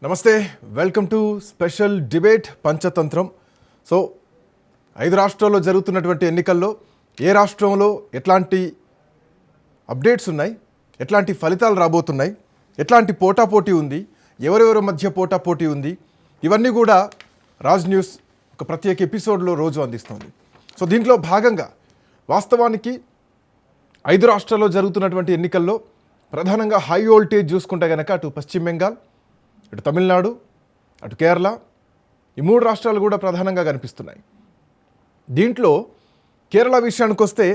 నమస్తే, welcome to special debate Panchatantram. So 5 రాష్ట్రాల్లో జరుగుతున్నటువంటి ఎన్నికల్లో ఏ రాష్ట్రంలో ఎట్లాంటి అప్డేట్స్ ఉన్నాయి, ఎట్లాంటి ఫలితాలు రాబోతున్నాయి, ఎట్లాంటి పోటాపోటీ ఉంది, ఎవరెవరి మధ్య పోటాపోటీ ఉంది, ఇవన్నీ కూడా రాజ్ న్యూస్ ఒక ప్రత్యేక ఎపిసోడ్లో రోజు అందిస్తుంది. సో దీంట్లో భాగంగా వాస్తవానికి 5 రాష్ట్రాల్లో జరుగుతున్నటువంటి ఎన్నికల్లో ప్రధానంగా హై వోల్టేజ్ చూసుకుంటే కనుక అటు పశ్చిమ బెంగాల్, అటు తమిళనాడు, అటు కేరళ, ఈ 3 రాష్ట్రాలు కూడా ప్రధానంగా కనిపిస్తున్నాయి. దీంట్లో కేరళ విషయానికి వస్తే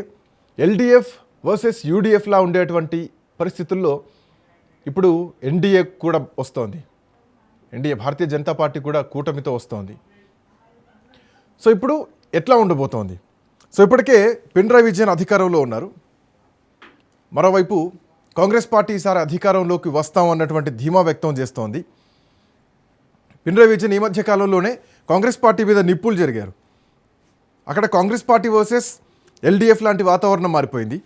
ఎల్డిఎఫ్ వర్సెస్ యూడిఎఫ్లా ఉండేటువంటి పరిస్థితుల్లో ఇప్పుడు ఎన్డీఏ కూడా వస్తోంది. ఎన్డీఏ భారతీయ జనతా పార్టీ కూడా కూటమితో వస్తోంది. సో ఇప్పుడు ఎట్లా ఉండబోతోంది? సో ఇప్పటికే పినరాయి విజయన్ అధికారంలో ఉన్నారు. మరోవైపు కాంగ్రెస్ పార్టీ ఈసారి అధికారంలోకి వస్తాం అన్నటువంటి ధీమా వ్యక్తం చేస్తోంది. పినరాయి విజయన్ ఈ మధ్య కాలంలోనే కాంగ్రెస్ పార్టీ మీద నిప్పులు జరిగారు. అక్కడ కాంగ్రెస్ పార్టీ వర్సెస్ ఎల్డీఎఫ్ లాంటి వాతావరణం మారిపోయింది.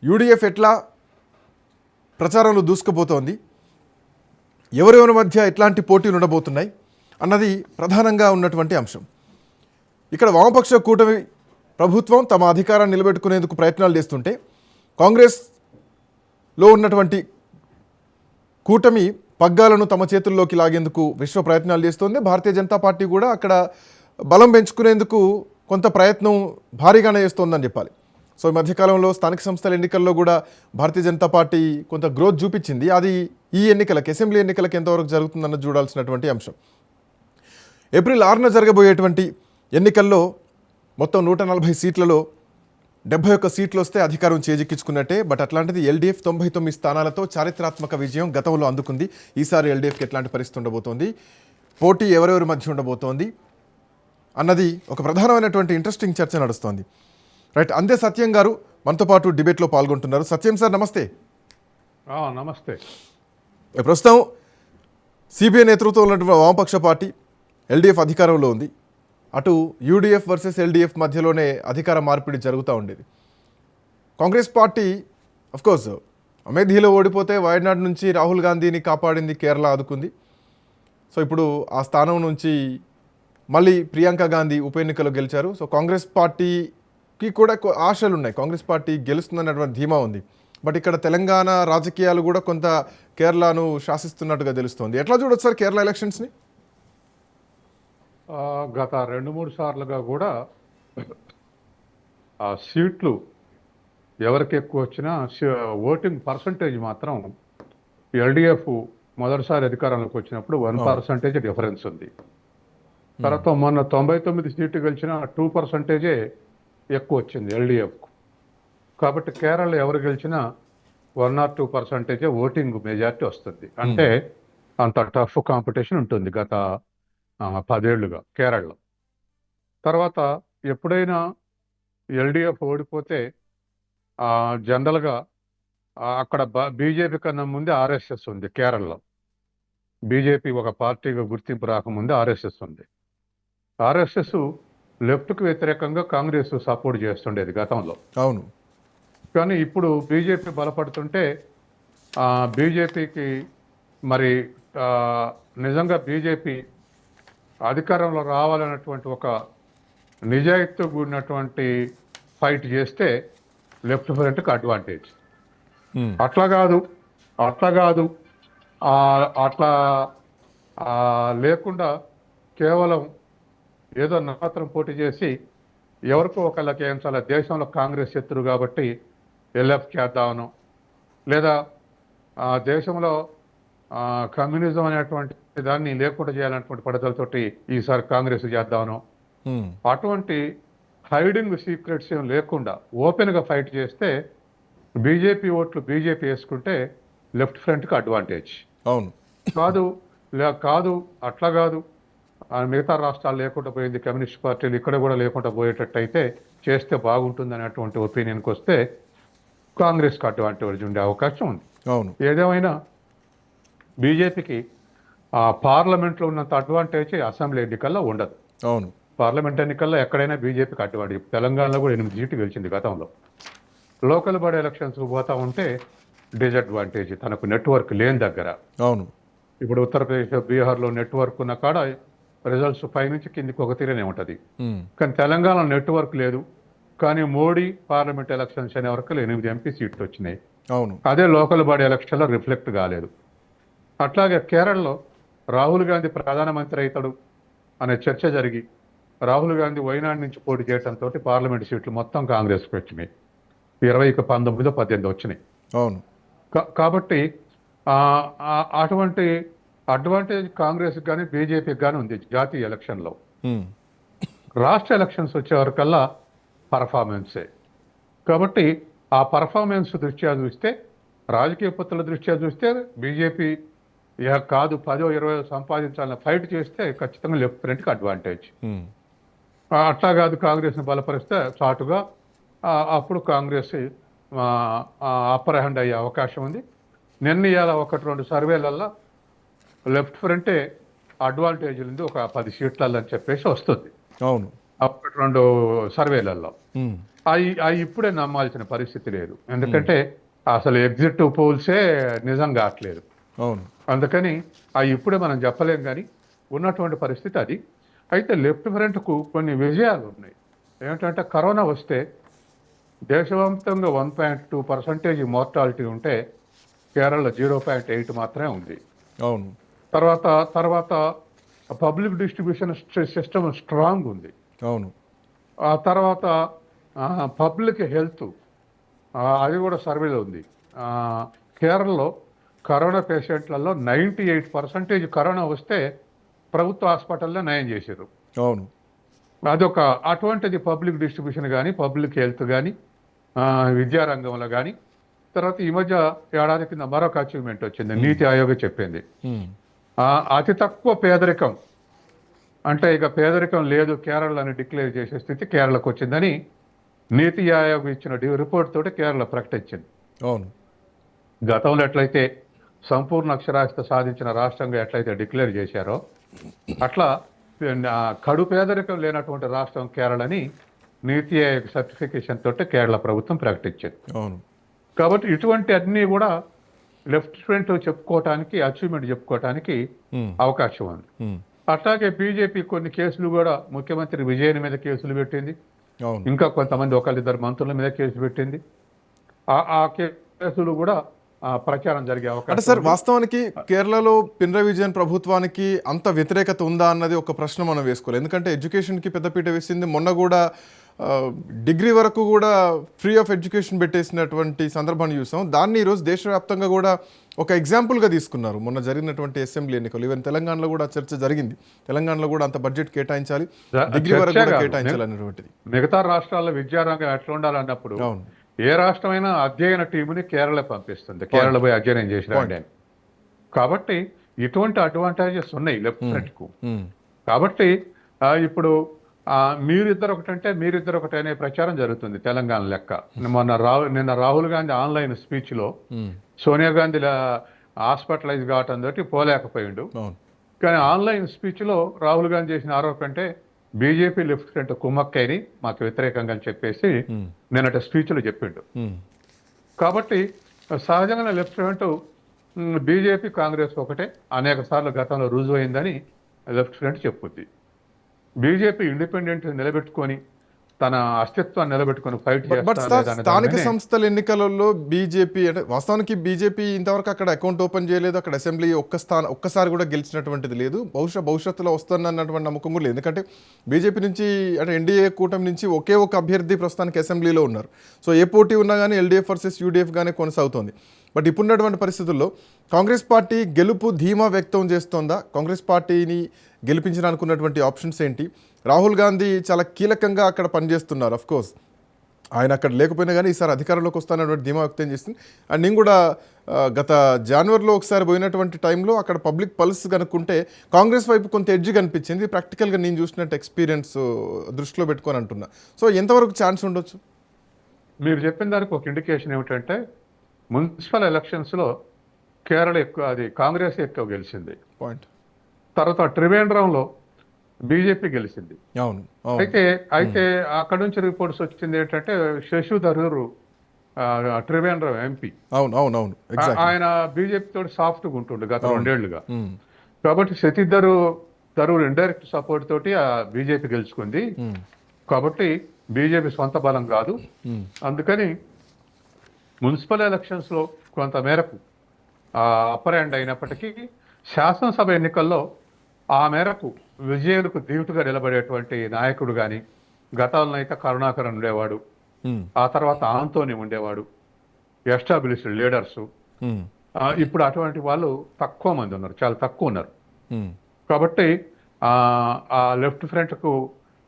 యూడీఎఫ్ ఎట్లా ప్రచారంలో దూసుకుపోతోంది, ఎవరెవరి మధ్య ఎట్లాంటి పోటీలు ఉండబోతున్నాయి అన్నది ప్రధానంగా ఉన్నటువంటి అంశం. ఇక్కడ వామపక్ష కూటమి ప్రభుత్వం తమ అధికారాన్ని నిలబెట్టుకునేందుకు ప్రయత్నాలు చేస్తుంటే కాంగ్రెస్లో ఉన్నటువంటి కూటమి పగ్గాలను తమ చేతుల్లోకి లాగేందుకు విశ్వ ప్రయత్నాలు చేస్తోంది. భారతీయ జనతా పార్టీ కూడా అక్కడ బలం పెంచుకునేందుకు కొంత ప్రయత్నం భారీగానే చేస్తోందని చెప్పాలి. సో ఈ మధ్యకాలంలో స్థానిక సంస్థల ఎన్నికల్లో కూడా భారతీయ జనతా పార్టీ కొంత గ్రోత్ చూపించింది. అది ఈ ఎన్నికలకు, అసెంబ్లీ ఎన్నికలకు ఎంతవరకు జరుగుతుందన్న చూడాల్సినటువంటి అంశం. ఏప్రిల్ 6న జరగబోయేటువంటి ఎన్నికల్లో మొత్తం 140 సీట్లలో 71 సీట్లు వస్తే అధికారం చేజిక్కించుకున్నట్టే. బట్ అట్లాంటిది ఎల్డీఎఫ్ 99 స్థానాలతో చారిత్రాత్మక విజయం గతంలో అందుకుంది. ఈసారి ఎల్డీఎఫ్కి ఎట్లాంటి పరిస్థితి ఉండబోతోంది, పోటీ ఎవరెవరి మధ్య ఉండబోతోంది అన్నది ఒక ప్రధానమైనటువంటి ఇంట్రెస్టింగ్ చర్చ నడుస్తోంది. రైట్, అందే సత్యం గారు మనతో పాటు డిబేట్లో పాల్గొంటున్నారు. సత్యం సార్ నమస్తే. నమస్తే. ప్రస్తుతం సిబిఐ నేతృత్వంలో ఉన్నటువంటి వామపక్ష పార్టీ ఎల్డీఎఫ్ అధికారంలో ఉంది. అటు యూడీఎఫ్ వర్సెస్ ఎల్డీఎఫ్ మధ్యలోనే అధికార మార్పిడి జరుగుతూ ఉండేది. కాంగ్రెస్ పార్టీ అఫ్కోర్స్ అమేథీలో ఓడిపోతే వయనాడ్ నుంచి రాహుల్ గాంధీని కాపాడింది, కేరళ ఆదుకుంది. సో ఇప్పుడు ఆ స్థానం నుంచి మళ్ళీ ప్రియాంక గాంధీ ఉప ఎన్నికలో గెలిచారు. సో కాంగ్రెస్ పార్టీకి కూడా ఆశలు ఉన్నాయి, కాంగ్రెస్ పార్టీ గెలుస్తుందన్నటువంటి ధీమా ఉంది. బట్ ఇక్కడ తెలంగాణ రాజకీయాలు కూడా కొంత కేరళను శాసిస్తున్నట్టుగా తెలుస్తోంది. ఎట్లా చూడొచ్చు సార్ కేరళ ఎలక్షన్స్ని? గత 2-3 సార్లుగా కూడా ఆ సీట్లు ఎవరికి ఎక్కువ వచ్చినా ఓటింగ్ పర్సంటేజ్ మాత్రం ఎల్డిఎఫ్ మొదటిసారి అధికారంలోకి వచ్చినప్పుడు 1% డిఫరెన్స్ ఉంది. తర్వాత మొన్న 99 సీట్లు గెలిచిన 2% ఎక్కువ వచ్చింది ఎల్డిఎఫ్కు. కాబట్టి కేరళ ఎవరు గెలిచినా 1 or 2% ఓటింగ్ మెజారిటీ వస్తుంది. అంటే అంత టఫ్ కాంపిటీషన్ ఉంటుంది గత 10 ఏళ్లుగా కేరళలో. తర్వాత ఎప్పుడైనా ఎల్డిఎఫ్ ఓడిపోతే జనరల్గా అక్కడ బీజేపీ కన్నా ముందే ఆర్ఎస్ఎస్ ఉంది. కేరళలో బీజేపీ ఒక పార్టీగా గుర్తింపు రాకముందే ఆర్ఎస్ఎస్ ఉంది. ఆర్ఎస్ఎస్ లెఫ్ట్కు వ్యతిరేకంగా కాంగ్రెస్ సపోర్ట్ చేస్తుండేది గతంలో. అవును. కానీ ఇప్పుడు బీజేపీ బలపడుతుంటే బీజేపీకి మరి నిజంగా బీజేపీ అధికారంలో రావాలన్నటువంటి ఒక నిజాయితీతో కూడినటువంటి ఫైట్ చేస్తే లెఫ్ట్ ఫ్రంట్కి అడ్వాంటేజ్. అట్లా కాదు అట్లా లేకుండా కేవలం ఏదో నక్షత్రం పోటీ చేసి ఎవరికో ఒకళ్ళకి ఏం చాలా దేశంలో కాంగ్రెస్ శత్రువు కాబట్టి ఎల్ఎఫ్ చేద్దామను, లేదా దేశంలో కమ్యూనిజం అనేటువంటి దాన్ని లేకుండా చేయాలన్నటువంటి పడతలతోటి ఈసారి కాంగ్రెస్ చేద్దామను, అటువంటి హైడింగ్ సీక్రెట్స్ ఏం లేకుండా ఓపెన్గా ఫైట్ చేస్తే బీజేపీ ఓట్లు బీజేపీ వేసుకుంటే లెఫ్ట్ ఫ్రంట్కి అడ్వాంటేజ్. అవును. కాదు అట్లా కాదు, మిగతా రాష్ట్రాలు లేకుండా పోయింది, కమ్యూనిస్ట్ పార్టీలు ఇక్కడ కూడా లేకుండా పోయేటట్టు అయితే చేస్తే బాగుంటుంది అనేటువంటి ఒపీనియన్కి వస్తే కాంగ్రెస్కి అడ్వాంటేజ్ ఉండే అవకాశం ఉంది. అవును. ఏదేమైనా బీజేపీకి పార్లమెంట్లో ఉన్నంత అడ్వాంటేజ్ అసెంబ్లీ ఎన్నికల్లో ఉండదు. అవును. పార్లమెంట్ ఎన్నికల్లో ఎక్కడైనా బీజేపీకి అడ్వాంటేజ్. తెలంగాణలో కూడా 8 సీట్లు గెలిచింది గతంలో. లోకల్ బాడీ ఎలక్షన్స్ పోతా ఉంటే డిసడ్వాంటేజ్ తనకు నెట్వర్క్ లేని దగ్గర. అవును. ఇప్పుడు ఉత్తరప్రదేశ్, బీహార్లో నెట్వర్క్ ఉన్న కాడ రిజల్ట్స్ పైనుంచి కిందికి ఒక తీరనే ఉంటుంది. కానీ తెలంగాణ నెట్వర్క్ లేదు. కానీ మోడీ పార్లమెంట్ ఎలక్షన్స్ అనే వరకు 8 ఎంపీ సీట్లు వచ్చినాయి. అవును. అదే లోకల్ బాడీ ఎలక్షన్లో రిఫ్లెక్ట్ కాలేదు. అట్లాగే కేరళలో రాహుల్ గాంధీ ప్రధానమంత్రి అవుతాడు అనే చర్చ జరిగి రాహుల్ గాంధీ వైనాడ్ నుంచి పోటీ చేయడంతో పార్లమెంట్ సీట్లు మొత్తం కాంగ్రెస్కి వచ్చినాయి. 20కి 19, 18 వచ్చినాయి. అవును. కాబట్టి అటువంటి అడ్వాంటేజ్ కాంగ్రెస్ కానీ బీజేపీకి కానీ ఉంది జాతీయ ఎలక్షన్లో. రాష్ట్ర ఎలక్షన్స్ వచ్చే వరకల్లా పర్ఫార్మెన్సే. కాబట్టి ఆ పర్ఫార్మెన్స్ దృష్ట్యా చూస్తే, రాజకీయ పొత్తుల దృష్ట్యా చూస్తే బీజేపీ కాదు 10, 20 సంపాదించాలని ఫైట్ చేస్తే ఖచ్చితంగా లెఫ్ట్ ఫ్రంట్కి అడ్వాంటేజ్. అట్లా కాదు కాంగ్రెస్ని బలపరిస్తే చాటుగా అప్పుడు కాంగ్రెస్ అప్పర్ హ్యాండ్ అయ్యే అవకాశం ఉంది. నిన్న ఇవాళ 1-2 సర్వేలల్లో లెఫ్ట్ ఫ్రంటే అడ్వాంటేజ్ ఉంది, ఒక 10 సీట్లలో అని చెప్పేసి వస్తుంది. అవును. 1-2 సర్వేలలో అవి ఇప్పుడే నమ్మాల్సిన పరిస్థితి లేదు. ఎందుకంటే అసలు ఎగ్జిట్ పోల్సే నిజం కావట్లేదు. అవును. అందుకని అవి ఇప్పుడే మనం చెప్పలేం. కానీ ఉన్నటువంటి పరిస్థితి అది. అయితే లెఫ్ట్ ఫ్రంట్కు కొన్ని విజయాలు ఉన్నాయి. ఏమిటంటే కరోనా వస్తే దేశవ్యాప్తంగా 1.2% మోర్టాలిటీ ఉంటే కేరళలో 0.8 మాత్రమే ఉంది. అవును. తర్వాత పబ్లిక్ డిస్ట్రిబ్యూషన్ సిస్టమ్ స్ట్రాంగ్ ఉంది. అవును. ఆ తర్వాత పబ్లిక్ హెల్త్ అది కూడా సర్వేలో ఉంది. కేరళలో కరోనా పేషెంట్లలో 98% కరోనా వస్తే ప్రభుత్వ హాస్పిటల్లో నయం చేశారు. అవును. అదొక అటువంటిది పబ్లిక్ డిస్ట్రిబ్యూషన్ కానీ, పబ్లిక్ హెల్త్ కానీ, విద్యారంగంలో కానీ. తర్వాత ఈ మధ్య ఏడాది కింద మరొక అచీవ్మెంట్ వచ్చింది, నీతి ఆయోగ్ చెప్పింది. అతి తక్కువ పేదరికం అంటే ఇక పేదరికం లేదు కేరళని డిక్లేర్ చేసే స్థితి కేరళకు వచ్చిందని నీతి ఆయోగ్ ఇచ్చిన రిపోర్ట్ తోటి కేరళ ప్రకటించింది. అవును. గతంలో ఎట్లయితే సంపూర్ణ అక్షరాస్యత సాధించిన రాష్ట్రంగా ఎట్లయితే డిక్లేర్ చేశారో అట్లా కడు పేదరికం లేనటువంటి రాష్ట్రం కేరళని నీతి ఆయోగ్ సర్టిఫికేషన్ తోటి కేరళ ప్రభుత్వం ప్రకటించింది. అవును. కాబట్టి ఇటువంటి అన్ని కూడా లెఫ్ట్ ఫ్రంట్ చెప్పుకోవటానికి, అచీవ్మెంట్ చెప్పుకోవటానికి అవకాశం ఉంది. అట్లాగే బీజేపీ కొన్ని కేసులు కూడా ముఖ్యమంత్రి విజయన్ మీద కేసులు పెట్టింది. ఇంకా కొంతమంది 1-2 మంత్రుల మీద కేసు పెట్టింది. ఆ కేసులు కూడా ప్రచారం జరిగే అవకాశం. అంటే సార్, వాస్తవానికి కేరళలో పినరయి విజయన్ ప్రభుత్వానికి అంత వ్యతిరేకత ఉందా అన్నది ఒక ప్రశ్న మనం వేసుకోవాలి. ఎందుకంటే ఎడ్యుకేషన్కి పెద్దపీట వేసింది. మొన్న కూడా డిగ్రీ వరకు కూడా ఫ్రీ ఆఫ్ ఎడ్యుకేషన్ పెట్టేసినటువంటి సందర్భాన్ని చూసాం. దాన్ని ఈరోజు దేశవ్యాప్తంగా కూడా ఒక ఎగ్జాంపుల్గా తీసుకున్నారు మొన్న జరిగినటువంటి అసెంబ్లీ ఎన్నికలు. ఈవెన్ తెలంగాణలో కూడా చర్చ జరిగింది. తెలంగాణలో కూడా అంత బడ్జెట్ కేటాయించాలి, డిగ్రీ వరకు కూడా కేటాయించాలి అనేటువంటిది. మిగతా రాష్ట్రాల్లో విద్యారంగం ఎట్లా ఉండాలన్నప్పుడు ఏ రాష్ట్రమైనా అధ్యయన టీముని కేరళ పంపిస్తుంది, కేరళ పోయి అధ్యయనం చేసిన. కాబట్టి ఇటువంటి అడ్వాంటేజెస్ ఉన్నాయి లెఫ్ట్ ఫ్రంట్కు. కాబట్టి ఇప్పుడు మీరిద్దరు ఒకటంటే మీరిద్దరు ఒకటి అనే ప్రచారం జరుగుతుంది తెలంగాణ లెక్క. నిన్న రాహుల్ గాంధీ ఆన్లైన్ స్పీచ్లో సోనియా గాంధీ హాస్పిటలైజ్ కావటం తోటి పోలేకపోయిండు. కానీ ఆన్లైన్ స్పీచ్లో రాహుల్ గాంధీ చేసిన ఆరోపణ అంటే బీజేపీ లెఫ్ట్ ఫ్రంట్ కుమ్మక్కైని మాకు వ్యతిరేకంగా చెప్పేసి నిన్నటి స్పీచ్లో చెప్పిండు. కాబట్టి సహజంగా లెఫ్ట్ ఫ్రంట్ బీజేపీ కాంగ్రెస్ ఒకటే అనేక సార్లు గతంలో రుజువు అయిందని లెఫ్ట్ ఫ్రంట్ చెప్పుద్ది. బీజేపీ ఇండిపెండెంట్ నిలబెట్టుకొని తన అస్తిత్వాన్ని నిలబెట్టుకొని ఫైట్ చేస్తారు. స్థానిక సంస్థల ఎన్నికలలో బీజేపీ అంటే వాస్తవానికి బీజేపీ ఇంతవరకు అక్కడ అకౌంట్ ఓపెన్ చేయలేదు. అక్కడ అసెంబ్లీ ఒక్కసారి కూడా గెలిచినటువంటిది లేదు. భవిష్యత్తులో వస్తున్నటువంటి నమ్మకం కూడా లేదు. ఎందుకంటే బీజేపీ నుంచి అంటే ఎన్డీఏ కూటమి నుంచి ఒకే ఒక అభ్యర్థి ప్రస్తుతానికి అసెంబ్లీలో ఉన్నారు. సో ఏ పోటీ ఉన్నా కానీ ఎల్డీఎఫ్ వర్సెస్ యూడీఎఫ్ గానే కొనసాగుతోంది. బట్ ఇప్పుడున్నటువంటి పరిస్థితుల్లో కాంగ్రెస్ పార్టీ గెలుపు ధీమా వ్యక్తం చేస్తోందా? కాంగ్రెస్ పార్టీని గెలిపించడానుకున్నటువంటి ఆప్షన్స్ ఏంటి? రాహుల్ గాంధీ చాలా కీలకంగా అక్కడ పనిచేస్తున్నారు. అఫ్ కోర్స్ ఆయన అక్కడ లేకపోయినా కానీ ఈసారి అధికారంలోకి వస్తానటువంటి ధీమా వ్యక్తం చేస్తుంది. అండ్ నేను కూడా గత జనవరిలో ఒకసారి పోయినటువంటి టైంలో అక్కడ పబ్లిక్ పల్స్ కనుక్కుంటే కాంగ్రెస్ వైపు కొంత ఎడ్జ్ కనిపించింది. ప్రాక్టికల్గా నేను చూసినట్టు ఎక్స్పీరియన్స్ దృష్టిలో పెట్టుకొని అంటున్నా. సో ఎంతవరకు ఛాన్స్ ఉండొచ్చు? మీరు చెప్పిన దానికి ఒక ఇండికేషన్ ఏమిటంటే మున్సిపల్ ఎలక్షన్స్లో కేరళ అది కాంగ్రెస్ ఎక్కువ గెలిచింది. పాయింట్. తర్వాత త్రివేంద్రంలో బీజేపీ గెలిచింది. అవును. అయితే అక్కడ నుంచి రిపోర్ట్స్ వచ్చింది ఏంటంటే శశి థరూర్ త్రివేంద్రం ఎంపీ. అవును అవును అవును ఎగ్జాక్ట్లీ. ఆయన బీజేపీ తోటి సాఫ్ట్గా ఉంటుండే గత 2 ఏళ్లుగా. కాబట్టి తరూర్ ఇండైరెక్ట్ సపోర్ట్ తోటి ఆ బీజేపీ గెలుచుకుంది. కాబట్టి బీజేపీ సొంత బలం కాదు. అందుకని మున్సిపల్ ఎలక్షన్స్ లో కొంత మేరకు అప్పర్ హ్యాండ్ అయినప్పటికీ శాసనసభ ఎన్నికల్లో ఆ మేరకు విజయాలకు ధీటుగా నిలబడేటువంటి నాయకుడు కానీ, గతంలో అయితే కరుణాకరన్ ఉండేవాడు, ఆ తర్వాత ఆంటోనీ ఉండేవాడు, ఎస్టాబ్లిష్డ్ లీడర్స్. ఇప్పుడు అటువంటి వాళ్ళు తక్కువ మంది ఉన్నారు, చాలా తక్కువ ఉన్నారు. కాబట్టి ఆ లెఫ్ట్ ఫ్రంట్ కు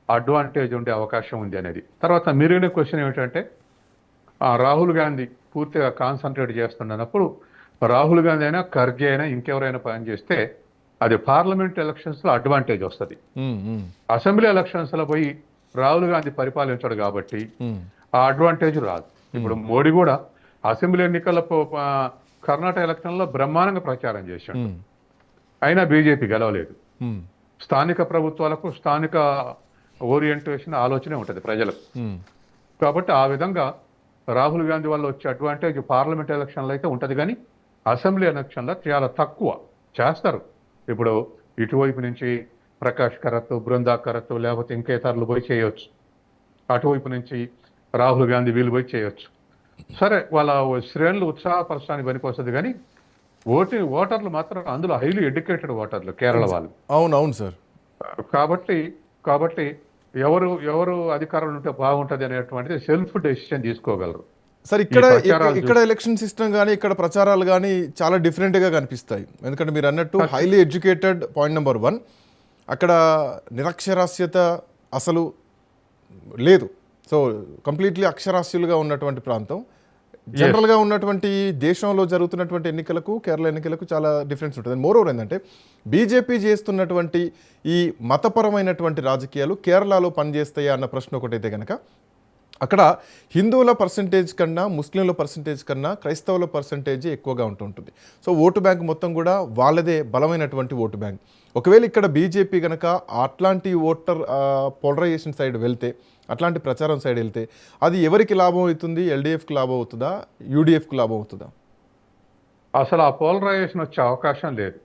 అడ్వాంటేజ్ ఉండే అవకాశం ఉంది అనేది. తర్వాత మిగిలిన క్వశ్చన్ ఏమిటంటే, రాహుల్ గాంధీ పూర్తిగా కాన్సన్ట్రేట్ చేస్తున్నప్పుడు రాహుల్ గాంధీ అయినా ఖర్గే అయినా ఇంకెవరైనా పనిచేస్తే అది పార్లమెంట్ ఎలక్షన్స్ లో అడ్వాంటేజ్ వస్తుంది. అసెంబ్లీ ఎలక్షన్స్ లో పోయి రాహుల్ గాంధీ పరిపాలించాడు కాబట్టి ఆ అడ్వాంటేజ్ రాదు. ఇప్పుడు మోడీ కూడా అసెంబ్లీ ఎన్నికల కర్ణాటక ఎలక్షన్ లో బ్రహ్మాండంగా ప్రచారం చేశాడు, అయినా బీజేపీ గెలవలేదు. స్థానిక ప్రభుత్వాలకు స్థానిక ఓరియంటేషన్ ఆలోచనే ఉంటుంది ప్రజలకు. కాబట్టి ఆ విధంగా రాహుల్ గాంధీ వల్ల వచ్చే అడ్వాంటేజ్ పార్లమెంట్ ఎలక్షన్లో అయితే ఉంటుంది, కానీ అసెంబ్లీ ఎలక్షన్లో చాలా తక్కువ చేస్తారు. ఇప్పుడు ఇటువైపు నుంచి ప్రకాష్ కరత్, బృందా కరత్, లేకపోతే ఇంకేతరులు పోయి చేయొచ్చు, అటువైపు నుంచి రాహుల్ గాంధీ వీళ్ళు పోయి చేయొచ్చు. సరే, వాళ్ళ శ్రేణులు ఉత్సాహపరచడానికి పనికి వస్తుంది, కానీ ఓటర్లు మాత్రం అందులో హైలీ ఎడ్యుకేటెడ్ ఓటర్లు కేరళ వాళ్ళు. అవును సార్. కాబట్టి ఎవరు అధికారంలో ఉంటే బాగుంటుంది అనేటువంటిది సెల్ఫ్ డెసిషన్ తీసుకోగలరు. సార్, ఇక్కడ ఎలక్షన్ సిస్టమ్ కానీ ఇక్కడ ప్రచారాలు కానీ చాలా డిఫరెంట్గా కనిపిస్తాయి. ఎందుకంటే మీరు అన్నట్టు హైలీ ఎడ్యుకేటెడ్ పాయింట్ నెంబర్ 1, అక్కడ నిరక్షరాస్యత అసలు లేదు. సో కంప్లీట్లీ అక్షరాస్యులుగా ఉన్నటువంటి ప్రాంతం. జనరల్గా ఉన్నటువంటి దేశంలో జరుగుతున్నటువంటి ఎన్నికలకు కేరళ ఎన్నికలకు చాలా డిఫరెన్స్ ఉంటుంది. మోరోవర్ ఏంటంటే బీజేపీ చేస్తున్నటువంటి ఈ మతపరమైనటువంటి రాజకీయాలు కేరళలో పనిచేస్తాయా అన్న ప్రశ్న ఒకటైతే కనుక, అక్కడ హిందువుల పర్సంటేజ్ కన్నా ముస్లింల పర్సంటేజ్ కన్నా క్రైస్తవుల పర్సంటేజ్ ఎక్కువగా ఉంటుంటుంది. సో ఓటు బ్యాంక్ మొత్తం కూడా వాళ్ళదే బలమైనటువంటి ఓటు బ్యాంక్. ఒకవేళ ఇక్కడ బీజేపీ కనుక అట్లాంటి ఓటర్ పోలరైజేషన్ సైడ్ వెళ్తే, అట్లాంటి ప్రచారం సైడ్ వెళ్తే అది ఎవరికి లాభం అవుతుంది? ఎల్డీఎఫ్కి లాభం అవుతుందా, యూడీఎఫ్కి లాభం అవుతుందా? అసలు ఆ పోలరైజేషన్ వచ్చే అవకాశం లేదు.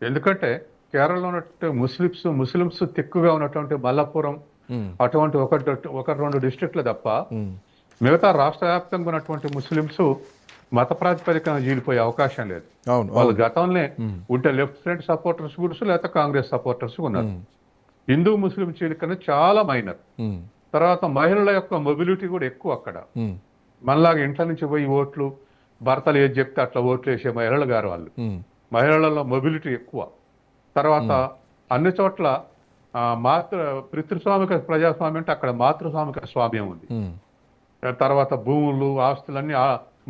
ఎందుకంటే కేరళలో ఉన్నటువంటి ముస్లిమ్స్ తిక్కుగా ఉన్నటువంటి మల్లపురం అటువంటి 1-2 డిస్ట్రిక్ట్లు తప్ప మిగతా రాష్ట్ర వ్యాప్తంగా ఉన్నటువంటి ముస్లిమ్స్ మత ప్రాతిపదికన జీలిపోయే అవకాశం లేదు. వాళ్ళు గతంలో ఉంటే లెఫ్ట్ ఫ్రంట్ సపోర్టర్స్ గురుసు, లేకపోతే కాంగ్రెస్ సపోర్టర్స్ ఉన్నారు. హిందూ ముస్లిం చీలికను చాలా మైనర్. తర్వాత మహిళల యొక్క మొబిలిటీ కూడా ఎక్కువ అక్కడ. మనలాగా ఇంట్లో నుంచి పోయి ఓట్లు భర్తలు ఏది చెప్తే అట్లా ఓట్లు వేసే మహిళలు గారు వాళ్ళు. మహిళలలో మొబిలిటీ ఎక్కువ. తర్వాత అన్ని చోట్ల పితృస్వామిక ప్రజాస్వామ్యం అంటే అక్కడ మాతృస్వామిక స్వామ్యం ఉంది. తర్వాత భూములు ఆస్తులన్నీ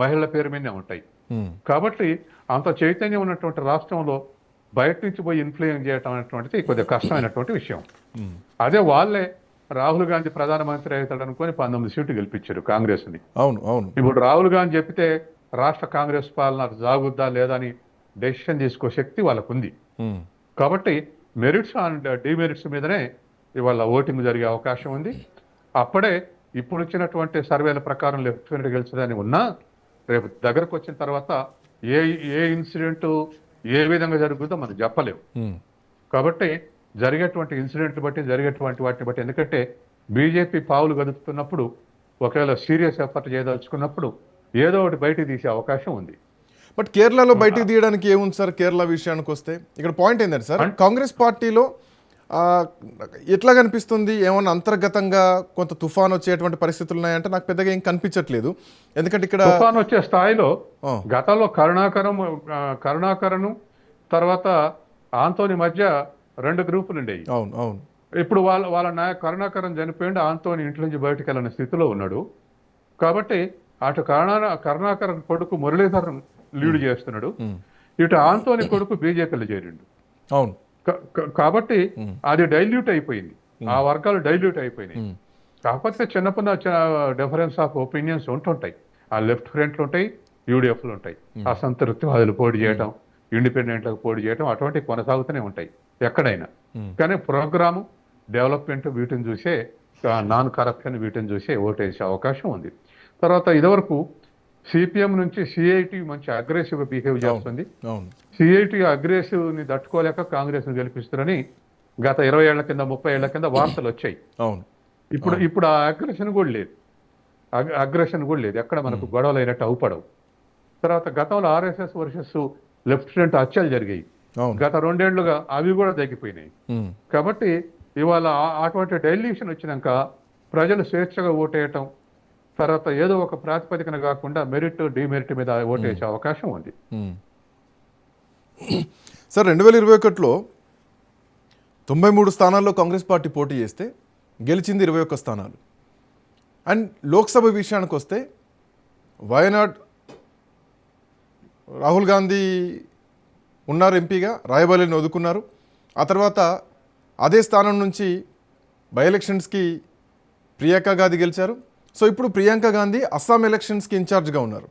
మహిళల పేరు మీదనే ఉంటాయి. కాబట్టి అంత చైతన్యం ఉన్నటువంటి రాష్ట్రంలో బయట నుంచి పోయి ఇన్ఫ్లుయెన్స్ చేయటం అనేటువంటిది కొద్దిగా కష్టమైనటువంటి విషయం. అదే వాళ్ళే రాహుల్ గాంధీ ప్రధానమంత్రి అవుతాడు అనుకుని 19 సీట్లు గెలిపించారు కాంగ్రెస్ ని. ఇప్పుడు రాహుల్ గాంధీ చెప్తే రాష్ట్ర కాంగ్రెస్ పాలన జాగుద్దా లేదా అని డెసిషన్ తీసుకో శక్తి వాళ్ళకు ఉంది. కాబట్టి మెరిట్స్ అండ్ డిమెరిట్స్ మీదనే ఇవాళ ఓటింగ్ జరిగే అవకాశం ఉంది. అప్పుడే ఇప్పుడు వచ్చినటువంటి సర్వేల ప్రకారం లెఫ్ట్ ఫ్రంట్ గెలిచదని ఉన్నా రేపు దగ్గరకు వచ్చిన తర్వాత ఏ ఇన్సిడెంట్ ఏ విధంగా జరుగుతుందో మనం చెప్పలేము. కాబట్టి జరిగేటువంటి ఇన్సిడెంట్లు బట్టి జరిగేటువంటి వాటిని బట్టి, ఎందుకంటే బీజేపీ పావులు గదుపుతున్నప్పుడు ఒకవేళ సీరియస్ ఎఫర్ట్ చేయదలుచుకున్నప్పుడు ఏదో ఒకటి బయటికి తీసే అవకాశం ఉంది. బట్ కేరళలో బయటికి తీయడానికి ఏముంది సార్? కేరళ విషయానికి వస్తే ఇక్కడ పాయింట్ ఏంటంటే సార్, కాంగ్రెస్ పార్టీలో ఎట్లా కనిపిస్తుంది? ఏమన్నా అంతర్గతంగా కొంత తుఫాన్ వచ్చేటువంటి పరిస్థితులు ఉన్నాయంటే నాకు పెద్దగా ఏం కనిపించట్లేదు. ఎందుకంటే ఇక్కడ తుఫాన్ వచ్చే స్థాయిలో గతంలో కరుణాకరను తర్వాత ఆంటోనీ మధ్య 2 గ్రూపులు ఉండేవి. అవును. ఇప్పుడు వాళ్ళ కరుణాకరన్ చనిపోయింది, ఆంటోనీ ఇంటి నుంచి బయటకు వెళ్ళిన స్థితిలో ఉన్నాడు. కాబట్టి అటు కరుణాకరన్ కొడుకు మురళీధరన్ లీడ్ చేస్తున్నాడు, ఇటు ఆంటోనీ కొడుకు బీజేపీలో చేరిండు. అవును. కాబట్టి అది డైల్యూట్ అయిపోయింది, ఆ వర్గాలు డైల్యూట్ అయిపోయినాయి. కాకపోతే చిన్న డిఫరెన్స్ ఆఫ్ ఒపీనియన్స్ ఉంటుంటాయి. ఆ లెఫ్ట్ ఫ్రంట్లు ఉంటాయి, యూడిఎఫ్లు ఉంటాయి. అసంతృప్తి వాదులు పోటీ చేయటం, ఇండిపెండెంట్లకు పోటీ చేయటం అటువంటివి కొనసాగుతూనే ఉంటాయి ఎక్కడైనా. కానీ ప్రోగ్రాము డెవలప్మెంట్ వీటిని చూసే, నాన్ కరప్షన్ వీటిని చూసే ఓటేసే అవకాశం ఉంది. తర్వాత ఇదివరకు సిపిఎం నుంచి సిఐటి మంచి అగ్రెసివ్గా బిహేవ్ చేస్తుంది. అవును సిఐటి అగ్రెసివ్ని తట్టుకోలేక కాంగ్రెస్ని గెలిపిస్తారని గత 20 ఏళ్ల కింద 30 ఏళ్ల కింద వార్తలు వచ్చాయి. అవును ఇప్పుడు ఆ అగ్రెషన్ కూడా లేదు. అగ్రెషన్ కూడా లేదు. ఎక్కడ మనకు గొడవలు అయినట్టు అవుపడవు. తర్వాత గతంలో ఆర్ఎస్ఎస్ వర్సెస్ లెఫ్టినెంట్ హత్యలు జరిగాయి. అవును గత 2 ఏళ్లుగా అవి కూడా తగ్గిపోయినాయి. కాబట్టి ఇవాళ అటువంటి డైల్యూషన్ వచ్చినాక ప్రజలు స్వేచ్ఛగా ఓటేయటం, తర్వాత ఏదో ఒక ప్రాతిపదికన కాకుండా మెరిట్ డిమెరిట్ మీద ఓటేసే అవకాశం ఉంది. సార్ 2021లో 93 స్థానాల్లో కాంగ్రెస్ పార్టీ పోటీ చేస్తే గెలిచింది 21 స్థానాలు. అండ్ లోక్సభ విషయానికి వస్తే వయనాడ్ రాహుల్ గాంధీ ఉన్నారు ఎంపీగా, రాయబరేలీని వదుకున్నారు. ఆ తర్వాత అదే స్థానం నుంచి బై ఎలక్షన్స్కి ప్రియాంక గాంధీ గెలిచారు. సో ఇప్పుడు ప్రియాంక గాంధీ అస్సాం ఎలక్షన్స్కి ఇన్ఛార్జ్గా ఉన్నారు.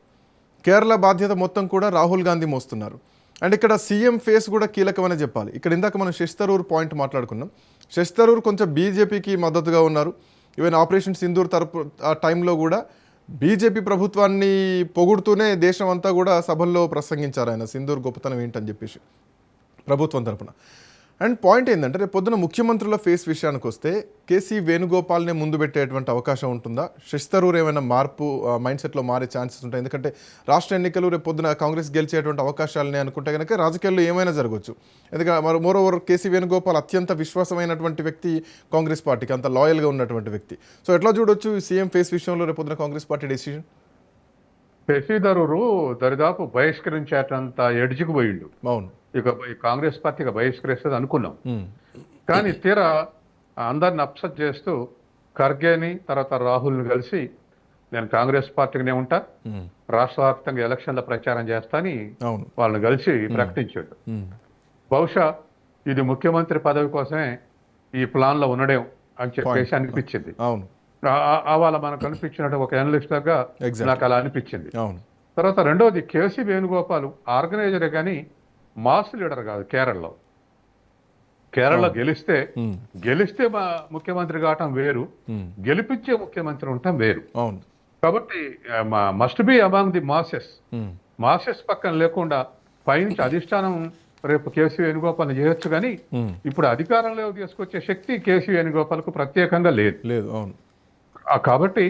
కేరళ బాధ్యత మొత్తం కూడా రాహుల్ గాంధీ మోస్తున్నారు. అండ్ ఇక్కడ సీఎం ఫేస్ కూడా కీలకమని చెప్పాలి. ఇక్కడ ఇందాక మనం శశి థరూర్ పాయింట్ మాట్లాడుకున్నాం. శశి థరూర్ కొంచెం బీజేపీకి మద్దతుగా ఉన్నారు. ఈవెన్ ఆపరేషన్ సింధూర్ తరపు ఆ టైంలో కూడా బీజేపీ ప్రభుత్వాన్ని పొగుడుతూనే దేశం అంతా కూడా సభల్లో ప్రసంగించారు ఆయన, సింధూర్ గొప్పతనం ఏంటని చెప్పేసి ప్రభుత్వం తరపున. అండ్ పాయింట్ ఏంటంటే రేపు పొద్దున ముఖ్యమంత్రుల ఫేస్ విషయానికి వస్తే కేసీ వేణుగోపాల్నే ముందు పెట్టేటువంటి అవకాశం ఉంటుందా? శశి థరూర్ ఏమైనా మార్పు మైండ్ సెట్లో మారే ఛాన్సెస్ ఉంటాయి? ఎందుకంటే రాష్ట్ర ఎన్నికలు రేపు పొద్దున కాంగ్రెస్ గెలిచేటువంటి అవకాశాలని అనుకుంటే కనుక రాజకీయాల్లో ఏమైనా జరగవచ్చు. ఎందుకంటే మోరోవర్ కేసీ వేణుగోపాల్ అత్యంత విశ్వాసమైనటువంటి వ్యక్తి కాంగ్రెస్ పార్టీకి, అంత లాయల్గా ఉన్నటువంటి వ్యక్తి. సో ఎట్లా చూడొచ్చు సీఎం ఫేస్ విషయంలో రేపు పొద్దున కాంగ్రెస్ పార్టీ డెసిషన్? శశి థరూర్ దరిదాపు బహిష్కరించేటంత ఎడ్జికి పోయిండు. అవును, ఇక ఈ కాంగ్రెస్ పార్టీగా బహిష్కరిస్తుంది అనుకున్నాం. కానీ తీరా అందరిని అప్సెట్ చేస్తూ ఖర్గేని తర్వాత రాహుల్ని కలిసి నేను కాంగ్రెస్ పార్టీగానే ఉంటా, రాష్ట్ర వ్యాప్తంగా ఎలక్షన్ల ప్రచారం చేస్తా అని వాళ్ళని కలిసి ప్రకటించాడు. బహుశా ఇది ముఖ్యమంత్రి పదవి కోసమే ఈ ప్లాన్ లో ఉండడం అని చెప్పేసి అనిపించింది. వాళ్ళ మనకు అనిపించినట్టు ఒక అనలిస్ట్ గా నాకు అలా అనిపించింది. తర్వాత రెండవది కేసీ వేణుగోపాల్ ఆర్గనైజరే కానీ మాస్ లీడర్ కాదు. కేరళ గెలిస్తే మా ముఖ్యమంత్రి కావటం వేరు, గెలిపించే ముఖ్యమంత్రి ఉండటం వేరు. కాబట్టి must be among the masses పక్కన లేకుండా పైనుంచి అధిష్టానం రేపు కేసీ వేణుగోపాల్ చేయొచ్చు కానీ ఇప్పుడు అధికారంలో తీసుకొచ్చే శక్తి కేసీ వేణుగోపాల్కు ప్రత్యేకంగా లేదు. కాబట్టి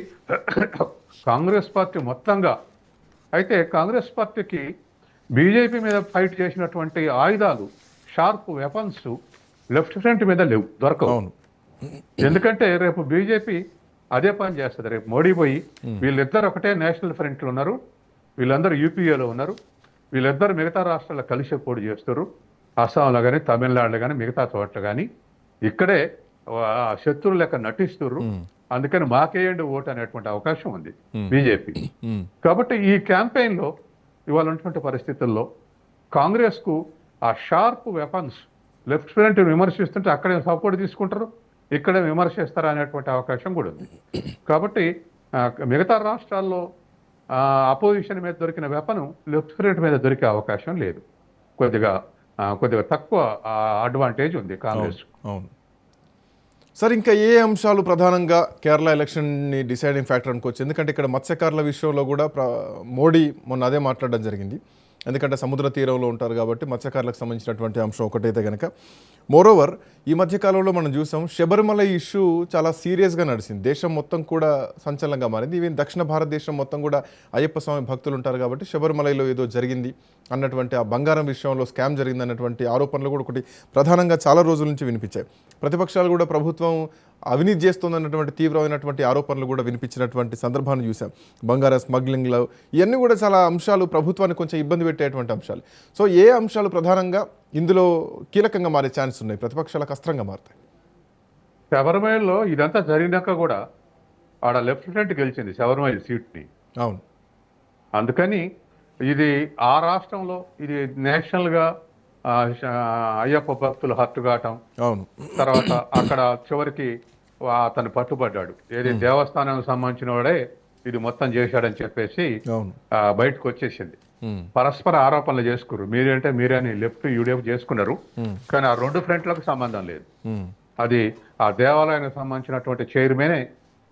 కాంగ్రెస్ పార్టీ మొత్తంగా అయితే కాంగ్రెస్ పార్టీకి బీజేపీ మీద ఫైట్ చేసినటువంటి ఆయుధాలు, షార్ప్ వెపన్స్ లెఫ్ట్ ఫ్రంట్ మీద లేవు, దొరకవు. ఎందుకంటే రేపు బీజేపీ అదే పని చేస్తుంది. రేపు మోడీ పోయి వీళ్ళిద్దరు ఒకటే నేషనల్ ఫ్రంట్లో ఉన్నారు, వీళ్ళందరూ యూపీఏలో ఉన్నారు, వీళ్ళిద్దరు మిగతా రాష్ట్రాల్లో కలిసి పోటీ చేస్తారు. అస్సాంలో కానీ తమిళనాడులో కానీ మిగతా చోట్ల కానీ ఇక్కడే శత్రువు లెక్క నటిస్తున్నారు. అందుకని మాకేయండి ఓటు అనేటువంటి అవకాశం ఉంది బీజేపీ. కాబట్టి ఈ క్యాంపెయిన్ లో ఇవాళ ఉన్నటువంటి పరిస్థితుల్లో కాంగ్రెస్ కు ఆ షార్ప్ వెపన్స్ లెఫ్ట్ ఫ్రంట్ విమర్శిస్తుంటే అక్కడే సపోర్ట్ తీసుకుంటారు, ఇక్కడే విమర్శిస్తారు అనేటువంటి అవకాశం కూడా ఉంది. కాబట్టి మిగతా రాష్ట్రాల్లో అపోజిషన్ మీద దొరికిన వెపన్ లెఫ్ట్ ఫ్రంట్ మీద దొరికే అవకాశం లేదు. కొద్దిగా తక్కువ అడ్వాంటేజ్ ఉంది కాంగ్రెస్. సార్ ఇంకా ఏ అంశాలు ప్రధానంగా కేరళ ఎలక్షన్ని డిసైడింగ్ ఫ్యాక్టర్ అనుకోవచ్చు? ఎందుకంటే ఇక్కడ మత్స్యకారుల విషయంలో కూడా మోడీ మొన్న అదే మాట్లాడడం జరిగింది. ఎందుకంటే సముద్ర తీరంలో ఉంటారు కాబట్టి మత్స్యకారులకు సంబంధించినటువంటి అంశం ఒకటైతే కనుక. మోరోవర్ ఈ మధ్యకాలంలో మనం చూసాం శబరిమల ఇష్యూ చాలా సీరియస్గా నడిచింది, దేశం మొత్తం కూడా సంచలనంగా మారింది. ఈవెన్ దక్షిణ భారతదేశం మొత్తం కూడా అయ్యప్ప స్వామి భక్తులు ఉంటారు కాబట్టి శబరిమలలో ఏదో జరిగింది అన్నటువంటి ఆ బంగారం విషయంలో స్కామ్ జరిగింది అన్నటువంటి ఆరోపణలు కూడా ఒకటి ప్రధానంగా చాలా రోజుల నుంచి వినిపించాయి. ప్రతిపక్షాలు కూడా ప్రభుత్వం అవినీతి చేస్తుందన్నటువంటి తీవ్రమైనటువంటి ఆరోపణలు కూడా వినిపించినటువంటి సందర్భాన్ని చూసాం. బంగారం స్మగ్లింగ్లో ఇవన్నీ కూడా చాలా అంశాలు ప్రభుత్వాన్ని కొంచెం ఇబ్బంది పెట్టేటువంటి అంశాలు. సో ఏ అంశాలు ప్రధానంగా ఇందులో కీలకంగా మారే ఛాన్స్ ఉన్నాయి, ప్రతిపక్షాలకు అస్త్రంగా మారుతాయి? శబరిమలలో ఇదంతా జరిగినాక కూడా ఆడ లెఫ్ట్ ఫ్రంట్ గెలిచింది శబరిమల సీట్ని. అవును, అందుకని ఇది ఆ రాష్ట్రంలో ఇది నేషనల్ గా అయ్యప్ప భక్తులు హర్ట్ కావటం, తర్వాత అక్కడ చివరికి అతను పట్టుబడ్డాడు, ఏది దేవస్థానానికి సంబంధించిన వాడే ఇది మొత్తం చేశాడని చెప్పేసి బయటకు వచ్చేసింది. పరస్పర ఆరోపణలు చేసుకున్నారు, మీరంటే మీరే అని లెఫ్ట్ యూడిఎఫ్ చేసుకున్నారు. కానీ ఆ రెండు ఫ్రంట్లకు సంబంధం లేదు. అది ఆ దేవాలయానికి సంబంధించినటువంటి చైర్మనే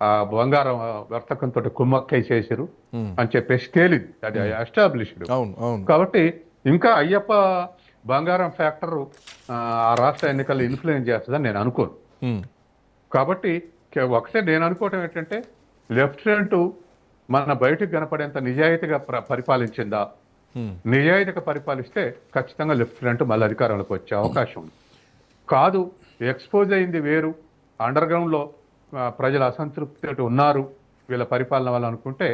ఆ బంగారం వర్తకంతో కుమ్మక్కై చేశారు ఉమ్. అని చెప్పేసి తేలింది, అది ఎస్టాబ్లిష్డ్. అవును అవును. కాబట్టి ఇంకా అయ్యప్ప బంగారం ఫ్యాక్టర్ ఆ రాష్ట్ర ఎన్నికల్లో ఇన్ఫ్లుయెన్స్ చేస్తుందని నేను అనుకోను. ఉమ్. కాబట్టి ఒకటే నేను అనుకోవటం ఏంటంటే, లెఫ్టినెంట్ మన బయటకు కనపడేంత నిజాయితీగా పరిపాలించిందా? ఉమ్. నిజాయితీగా పరిపాలిస్తే ఖచ్చితంగా లెఫ్టినెంట్ మళ్ళీ అధికారంలోకి వచ్చే అవకాశం ఉంది. కాదు, ఎక్స్పోజ్ అయింది వేరు, అండర్ గ్రౌండ్లో ప్రజలు అసంతృప్తి ఉన్నారు వీళ్ళ పరిపాలన వల్ల అనుకుంటే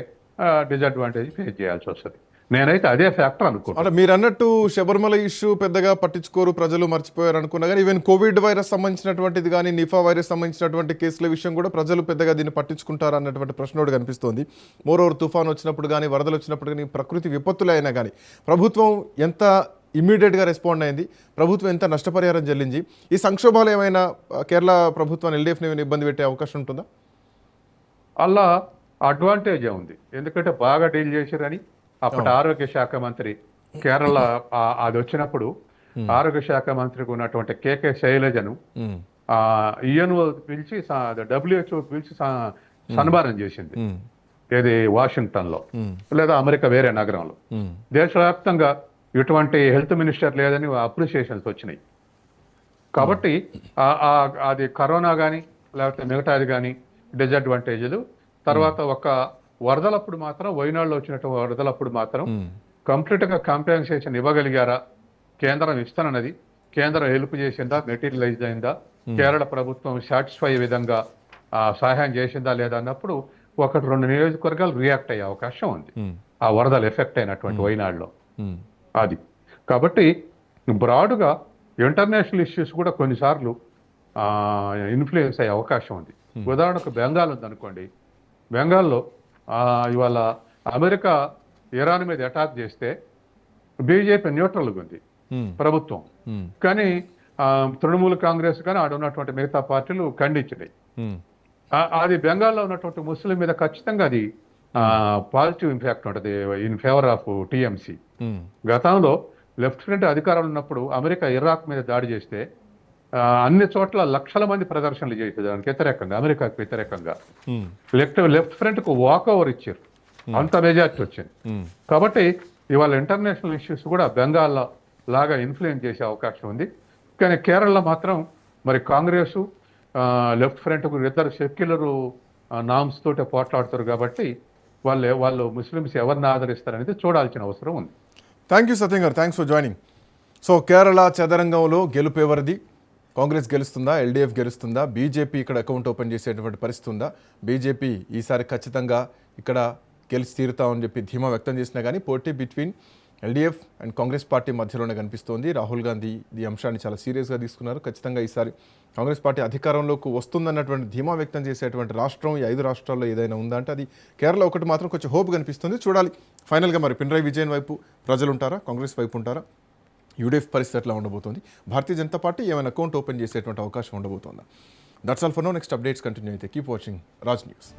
డిసడ్వాంటేజ్ ఫేస్ చేయాల్సి వస్తుంది. నేనైతే అదే ఫ్యాక్టర్ అనుకుంటాను. అంటే మీరు అన్నట్టు శబరిమల ఇష్యూ పెద్దగా పట్టించుకోరు, ప్రజలు మర్చిపోయారు అనుకున్నా కానీ ఈవెన్ కోవిడ్ వైరస్ సంబంధించినటువంటిది కానీ నిఫా వైరస్ సంబంధించినటువంటి కేసుల విషయం కూడా ప్రజలు పెద్దగా దీన్ని పట్టించుకుంటారు అన్నటువంటి ప్రశ్న ఒకటి కనిపిస్తోంది. మోరోవర్ తుఫాన్ వచ్చినప్పుడు కానీ వరదలు వచ్చినప్పుడు కానీ ప్రకృతి విపత్తులు అయినా కానీ ప్రభుత్వం ఎంత ఇమ్మీడియట్గా రెస్పాండ్ అయింది, ప్రభుత్వం ఎంత నష్టపరిహారం చెల్లించి, ఈ సంక్షోభాలు ఏమైనా కేరళ ప్రభుత్వాన్ని ఎల్డీఎఫ్ని ఏమైనా ఇబ్బంది పెట్టే అవకాశం ఉంటుందా? అలా అడ్వాంటేజే ఉంది, ఎందుకంటే బాగా డీల్ చేశారని అప్పటి ఆరోగ్య శాఖ మంత్రి కేరళ అది వచ్చినప్పుడు ఆరోగ్య శాఖ మంత్రికి ఉన్నటువంటి కేకే శైలజను ఉమ్. ఈఎన్ఓ పిలిచి WHO పిలిచి సన్మానం చేసింది. ఏది వాషింగ్టన్ లో లేదా అమెరికా వేరే నగరంలో. దేశవ్యాప్తంగా ఇటువంటి హెల్త్ మినిస్టర్ లేదని అప్రిషియేషన్స్ వచ్చినాయి. కాబట్టి అది కరోనా కానీ లేకపోతే మిగతాది కానీ డిసడ్వాంటేజ్లు. తర్వాత ఒక వరదలప్పుడు మాత్రం, వైనాడులో వచ్చినటువంటి వరదలప్పుడు మాత్రం కంప్లీట్ గా కాంపెన్సేషన్ ఇవ్వగలిగారా? కేంద్రం ఇస్తానన్నది, కేంద్రం హెల్ప్ చేసిందా, మెటీరియలైజ్ అయిందా, కేరళ ప్రభుత్వం సాటిస్ఫై విధంగా సహాయం చేసిందా లేదా అన్నప్పుడు 1-2 నియోజకవర్గాలు రియాక్ట్ అయ్యే అవకాశం ఉంది ఆ వరదలు ఎఫెక్ట్ అయినటువంటి వైనాడులో. అది కాబట్టి బ్రాడ్గా ఇంటర్నేషనల్ ఇష్యూస్ కూడా కొన్నిసార్లు ఇన్ఫ్లుయెన్స్ అయ్యే అవకాశం ఉంది. ఉదాహరణకు బెంగాల్ ఉందనుకోండి, బెంగాల్లో ఇవాళ అమెరికా ఇరాన్ మీద అటాక్ చేస్తే బీజేపీ న్యూట్రల్గా ఉంది ప్రభుత్వం, కానీ తృణమూల కాంగ్రెస్ కానీ ఆడ ఉన్నటువంటి మిగతా పార్టీలు ఖండించినాయి. అది బెంగాల్లో ఉన్నటువంటి ముస్లిం మీద ఖచ్చితంగా అది పాజిటివ్ ఇంపాక్ట్ ఉంటుంది ఇన్ ఫేవర్ ఆఫ్ టీఎంసీ. గతంలో లెఫ్ట్ ఫ్రంట్ అధికారంలో ఉన్నప్పుడు అమెరికా ఇరాక్ మీద దాడి చేస్తే అన్ని చోట్ల లక్షల మంది ప్రదర్శనలు చేసేది దానికి వ్యతిరేకంగా, అమెరికాకు వ్యతిరేకంగా. లెఫ్ట్ ఫ్రంట్ కు వాక్ ఓవర్ ఇచ్చారు, అంత మెజార్టీ వచ్చింది. కాబట్టి ఇవాళ ఇంటర్నేషనల్ ఇష్యూస్ కూడా బెంగాల్ లాగా ఇన్ఫ్లుయెన్స్ చేసే అవకాశం ఉంది. కానీ కేరళలో మాత్రం మరి కాంగ్రెస్ లెఫ్ట్ ఫ్రంట్ కు ఇద్దరు సెక్యులర్ నామ్స్ తోటే పోట్లాడుతారు కాబట్టి వాళ్ళు ముస్లిమ్స్ ఎవరిని ఆదరిస్తారనేది చూడాల్సిన అవసరం ఉంది. Thank you Satyam garu, thanks for joining. So Kerala చదరంగంలో గెలుపు ఎవరిది? కాంగ్రెస్ గెలుస్తుందా, ఎల్డీఎఫ్ గెలుస్తుందా, బీజేపీ ఇక్కడ అకౌంట్ ఓపెన్ చేసేటువంటి పరిస్థితి ఉందా? బీజేపీ ఈసారి ఖచ్చితంగా ఇక్కడ గెలిచి తీరుతామని చెప్పి ధీమా వ్యక్తం చేసినా కానీ పోటీ between LDF and Congress party మధ్యలోనే కనిపిస్తోంది. రాహుల్ గాంధీ ఈ అంశాన్ని చాలా సీరియస్గా తీసుకున్నారు. ఖచ్చితంగా ఈసారి కాంగ్రెస్ పార్టీ అధికారంలోకి వస్తుందన్నటువంటి ధీమా వ్యక్తం చేసేటువంటి రాష్ట్రం ఈ 5 రాష్ట్రాల్లో ఏదైనా ఉందా అంటే అది కేరళ ఒకటి మాత్రం కొంచెం హోప్ కనిపిస్తుంది. చూడాలి ఫైనల్గా మరి పినరాయి విజయన్ వైపు ప్రజలు ఉంటారా, కాంగ్రెస్ వైపు ఉంటారా, యూడీఎఫ్ పరిస్థితి ఎట్లా ఉండబోతోంది, భారతీయ జనతా పార్టీ ఏమైనా అకౌంట్ ఓపెన్ చేసేటువంటి అవకాశం ఉండబోతోందా? That's all for now. Next updates continue అయితే కీప్ వాచింగ్ రాజ్ న్యూస్.